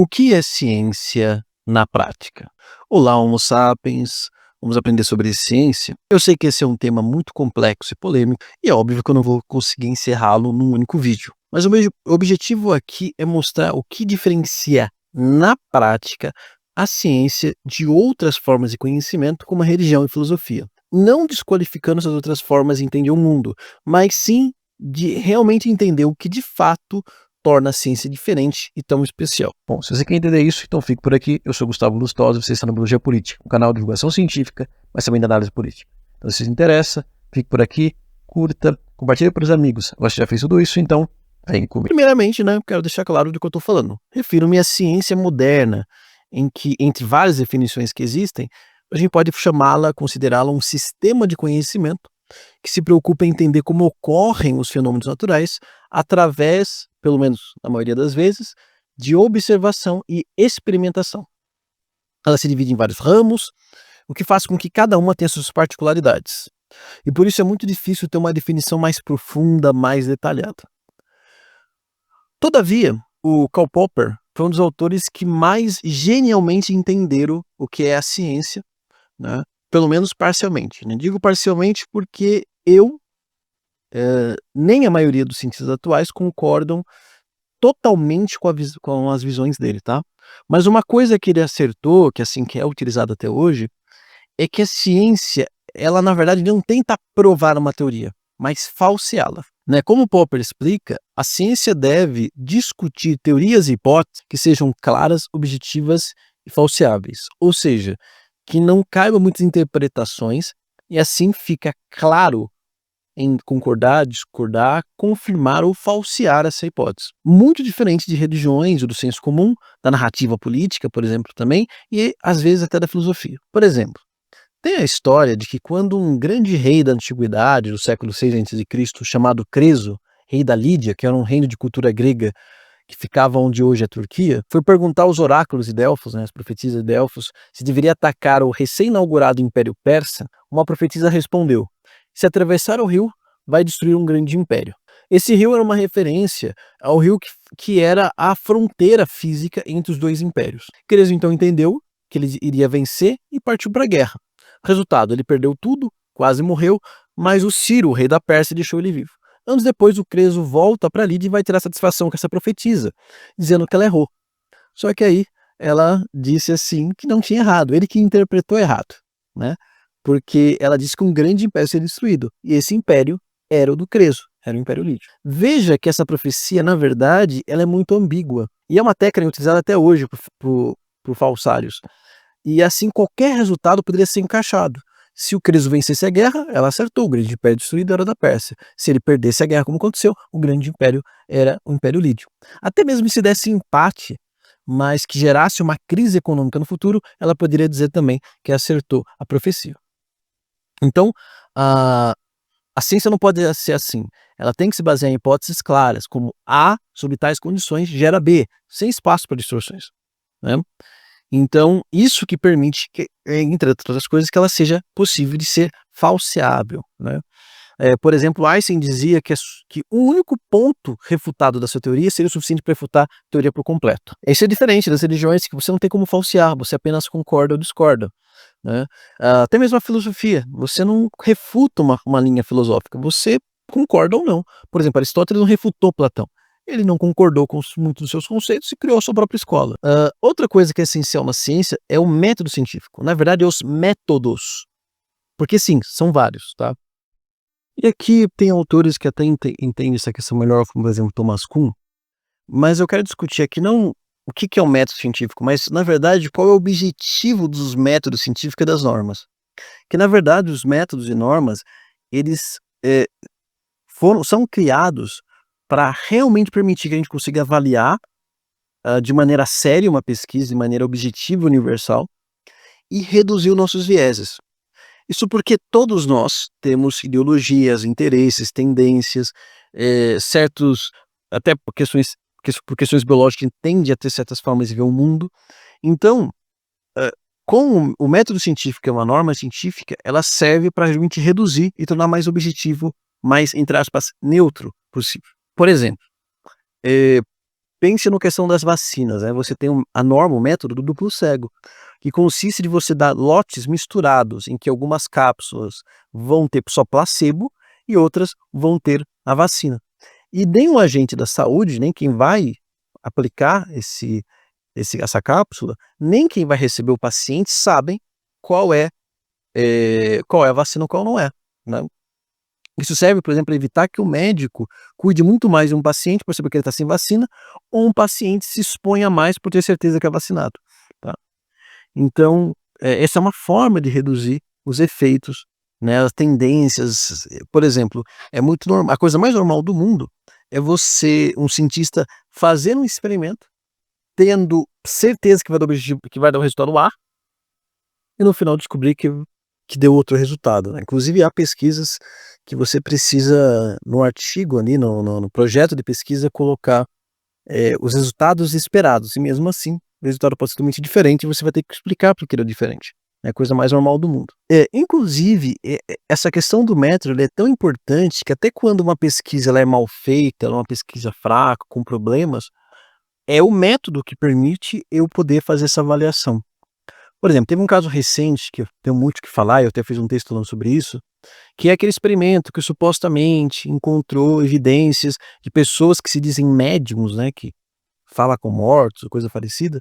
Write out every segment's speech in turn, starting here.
O que é ciência na prática? Olá, Homo sapiens. Vamos aprender sobre ciência. Eu sei que esse é um tema muito complexo e polêmico, e é óbvio que eu não vou conseguir encerrá-lo num único vídeo. Mas o meu objetivo aqui é mostrar o que diferencia, na prática, a ciência de outras formas de conhecimento, como a religião e filosofia. Não desqualificando essas outras formas de entender o mundo, mas sim de realmente entender o que de fato torna a ciência diferente e tão especial. Bom, se você quer entender isso, então fique por aqui. Eu sou Gustavo Lustosa, você está na Biologia Política, um canal de divulgação científica, mas também da análise política. Então, se você se interessa, fique por aqui, curta, compartilhe para os amigos. Você já fez tudo isso, então vem comigo. Primeiramente, eu quero deixar claro do que eu estou falando. Refiro-me à ciência moderna, em que, entre várias definições que existem, a gente pode chamá-la, considerá-la um sistema de conhecimento que se preocupa em entender como ocorrem os fenômenos naturais através, pelo menos na maioria das vezes, de observação e experimentação. Ela se divide em vários ramos, o que faz com que cada uma tenha suas particularidades. E por isso é muito difícil ter uma definição mais profunda, mais detalhada. Todavia, o Karl Popper foi um dos autores que mais genialmente entenderam o que é a ciência, né? Pelo menos parcialmente. Digo parcialmente porque nem a maioria dos cientistas atuais concordam totalmente com as visões dele, tá? Mas uma coisa que ele acertou, que assim que é utilizado até hoje, é que a ciência, ela na verdade não tenta provar uma teoria, mas falseá-la. Como Popper explica, a ciência deve discutir teorias e hipóteses que sejam claras, objetivas e falseáveis, ou seja, que não caibam muitas interpretações e assim fica claro em concordar, discordar, confirmar ou falsear essa hipótese. Muito diferente de religiões ou do senso comum, da narrativa política, por exemplo, também, e às vezes até da filosofia. Por exemplo, tem a história de que quando um grande rei da antiguidade, do século VI a.C., chamado Creso, rei da Lídia, que era um reino de cultura grega que ficava onde hoje é a Turquia, foi perguntar aos oráculos de Delfos, as profetisas de Delfos, se deveria atacar o recém-inaugurado Império Persa. Uma profetisa respondeu: se atravessar o rio, vai destruir um grande império. Esse rio era uma referência ao rio que era a fronteira física entre os dois impérios. Creso então entendeu que ele iria vencer e partiu para a guerra. Resultado, ele perdeu tudo, quase morreu, mas o Ciro, o rei da Pérsia, deixou ele vivo. Anos depois, o Creso volta para Lídia e vai ter a satisfação com essa profetisa, dizendo que ela errou. Só que aí ela disse assim que não tinha errado, ele que interpretou errado, né? Porque ela disse que um grande império seria destruído, e esse império era o do Creso, era o Império Lídio. Veja que essa profecia, na verdade, ela é muito ambígua, e é uma técnica utilizada até hoje por falsários. E assim qualquer resultado poderia ser encaixado. Se o Creso vencesse a guerra, ela acertou, o grande império destruído era da Pérsia. Se ele perdesse a guerra, como aconteceu, o grande império era o Império Lídio. Até mesmo se desse empate, mas que gerasse uma crise econômica no futuro, ela poderia dizer também que acertou a profecia. Então, a ciência não pode ser assim. Ela tem que se basear em hipóteses claras, como A, sob tais condições, gera B, sem espaço para distorções, né? Então, isso que permite, entre outras coisas, que ela seja possível de ser falseável, né? Por exemplo, Einstein dizia que o único ponto refutado da sua teoria seria o suficiente para refutar a teoria por completo. Isso é diferente das religiões, que você não tem como falsear, você apenas concorda ou discorda, né? Até mesmo a filosofia, você não refuta uma linha filosófica, você concorda ou não. Por exemplo, Aristóteles não refutou Platão. Ele não concordou com muitos dos seus conceitos e criou a sua própria escola. Outra coisa que é essencial na ciência é o método científico. Na verdade, é os métodos. Porque sim, são vários, tá? E aqui tem autores que até entendem essa questão melhor, como por exemplo Thomas Kuhn, mas eu quero discutir aqui não o que é um método científico, mas na verdade qual é o objetivo dos métodos científicos e das normas. Que na verdade os métodos e normas, eles são criados para realmente permitir que a gente consiga avaliar de maneira séria uma pesquisa, de maneira objetiva e universal, e reduzir os nossos vieses. Isso porque todos nós temos ideologias, interesses, tendências, certos, até por questões biológicas, tende a ter certas formas de ver o mundo. Então, com o método científico, que é uma norma científica, ela serve para a gente reduzir e tornar mais objetivo, mais, entre aspas, neutro possível. Por exemplo, Pense na questão das vacinas, né, você tem a norma, o método do duplo cego, que consiste de você dar lotes misturados, em que algumas cápsulas vão ter só placebo e outras vão ter a vacina. E nem o agente da saúde, nem quem vai aplicar essa cápsula, nem quem vai receber o paciente sabem qual é, qual é a vacina ou qual não é, né. Isso serve, por exemplo, para evitar que o médico cuide muito mais de um paciente por saber que ele está sem vacina, ou um paciente se exponha mais por ter certeza que é vacinado, tá. Então, essa é uma forma de reduzir os efeitos, né, as tendências. Por exemplo, é muito normal, a coisa mais normal do mundo é você, um cientista, fazer um experimento, tendo certeza que vai dar o resultado A, e no final descobrir que deu outro resultado, né. Inclusive há pesquisas que você precisa, no artigo ali, no projeto de pesquisa, colocar, os resultados esperados, e mesmo assim o resultado pode ser totalmente diferente e você vai ter que explicar por que ele é diferente. É a coisa mais normal do mundo. Inclusive, essa questão do método, ele é tão importante que até quando uma pesquisa ela é mal feita, ela é uma pesquisa fraca, com problemas, é o método que permite eu poder fazer essa avaliação. Por exemplo, teve um caso recente que eu tenho muito o que falar, eu até fiz um texto falando sobre isso, que é aquele experimento que supostamente encontrou evidências de pessoas que se dizem médiums, né, que fala com mortos ou coisa parecida,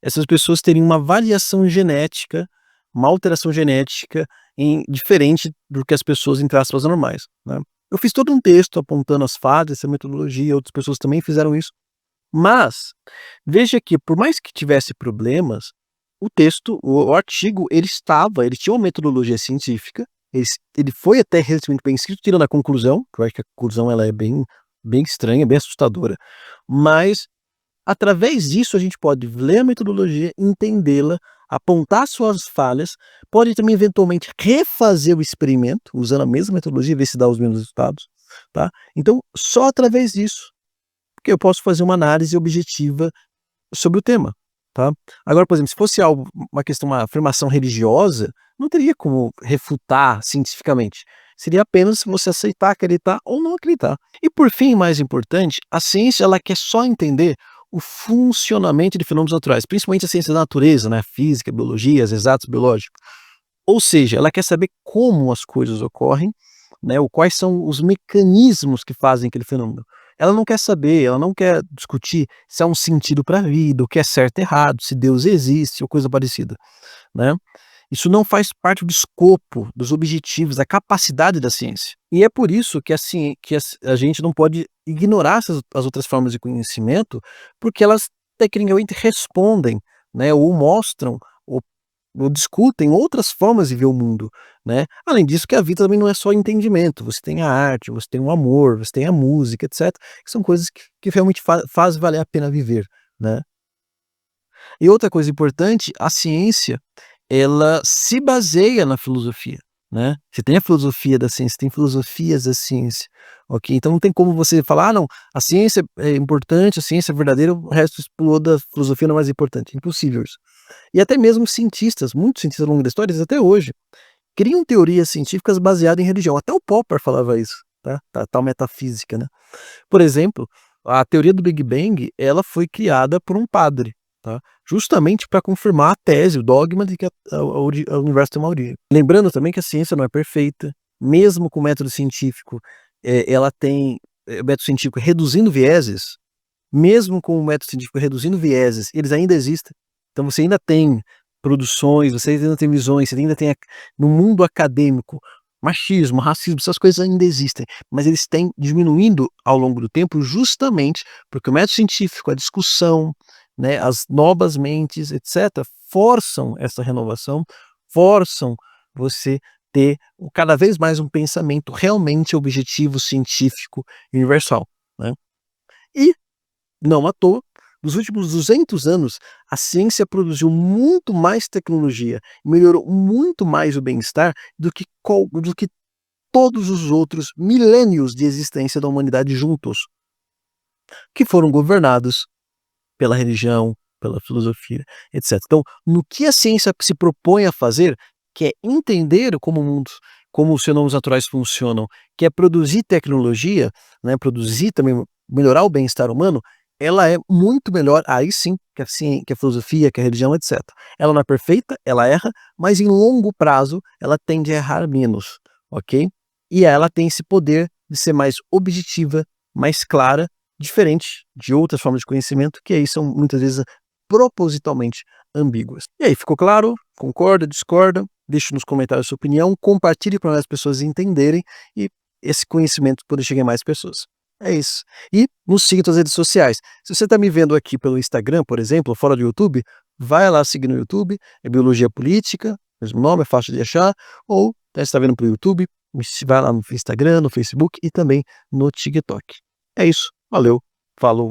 essas pessoas teriam uma variação genética, uma alteração genética diferente do que as pessoas, entre aspas, normais, né. Eu fiz todo um texto apontando as falhas dessa metodologia, outras pessoas também fizeram isso, mas veja que, por mais que tivesse problemas, o texto, o artigo, ele tinha uma metodologia científica, ele foi até relativamente bem escrito, tirando a conclusão, que eu acho que a conclusão ela é bem estranha, bem assustadora, mas através disso a gente pode ler a metodologia, entendê-la, apontar suas falhas, pode também eventualmente refazer o experimento, usando a mesma metodologia, ver se dá os mesmos resultados, tá. Então, só através disso que eu posso fazer uma análise objetiva sobre o tema, tá. Agora, por exemplo, se fosse algo, uma questão, uma afirmação religiosa, não teria como refutar cientificamente, seria apenas você aceitar, acreditar ou não acreditar. E por fim, mais importante, a ciência ela quer só entender o funcionamento de fenômenos naturais, principalmente a ciência da natureza, né, física, biologia, as exatas biológicas. Ou seja, ela quer saber como as coisas ocorrem, né, ou quais são os mecanismos que fazem aquele fenômeno. Ela não quer saber, ela não quer discutir se há um sentido para a vida, o que é certo e errado, se Deus existe ou coisa parecida, né. Isso não faz parte do escopo, dos objetivos, da capacidade da ciência. E é por isso que a gente não pode ignorar as outras formas de conhecimento, porque elas tecnicamente respondem, né, ou mostram, ou discutem outras formas de ver o mundo, né. Além disso, que a vida também não é só entendimento, você tem a arte, você tem o amor, você tem a música, etc, que são coisas que realmente faz valer a pena viver, né. E outra coisa importante, a ciência, ela se baseia na filosofia, né. Você tem a filosofia da ciência, tem filosofias da ciência, ok. Então não tem como você falar: "Ah não, a ciência é importante, a ciência é verdadeira, o resto explodou da filosofia não é mais importante", impossível isso. E até mesmo cientistas, muitos cientistas ao longo da história, eles até hoje, criam teorias científicas baseadas em religião, até o Popper falava isso, tá, tal metafísica, né. Por exemplo, a teoria do Big Bang, ela foi criada por um padre, tá, justamente para confirmar a tese, o dogma de que o universo tem uma origem. Lembrando também que a ciência não é perfeita, mesmo com o método científico, ela tem, o método científico reduzindo vieses, mesmo com o método científico reduzindo vieses, eles ainda existem. Então você ainda tem produções, você ainda tem visões, você ainda tem no mundo acadêmico, machismo, racismo, essas coisas ainda existem, mas eles têm diminuindo ao longo do tempo justamente porque o método científico, a discussão, né, as novas mentes, etcétera, forçam essa renovação, forçam você ter cada vez mais um pensamento realmente objetivo, científico e universal, né. E não à toa, nos últimos 200 anos, a ciência produziu muito mais tecnologia, melhorou muito mais o bem-estar do que todos os outros milênios de existência da humanidade juntos, que foram governados pela religião, pela filosofia, etc. Então, no que a ciência se propõe a fazer, que é entender como os fenômenos naturais funcionam, que é produzir tecnologia, né, produzir também, melhorar o bem-estar humano, ela é muito melhor, aí sim, que a filosofia, que a religião, etc. Ela não é perfeita, ela erra, mas em longo prazo ela tende a errar menos, ok? E ela tem esse poder de ser mais objetiva, mais clara, diferente de outras formas de conhecimento, que aí são muitas vezes propositalmente ambíguas. E aí, ficou claro? Concorda, discorda? Deixe nos comentários a sua opinião, compartilhe para mais pessoas entenderem e esse conhecimento poder chegar a mais pessoas. É isso. E nos siga nas redes sociais. Se você está me vendo aqui pelo Instagram, por exemplo, fora do YouTube, vai lá seguir no YouTube, é Biologia Política, mesmo nome, é fácil de achar, ou se está vendo pelo YouTube, vai lá no Instagram, no Facebook e também no TikTok. É isso. Valeu. Falou.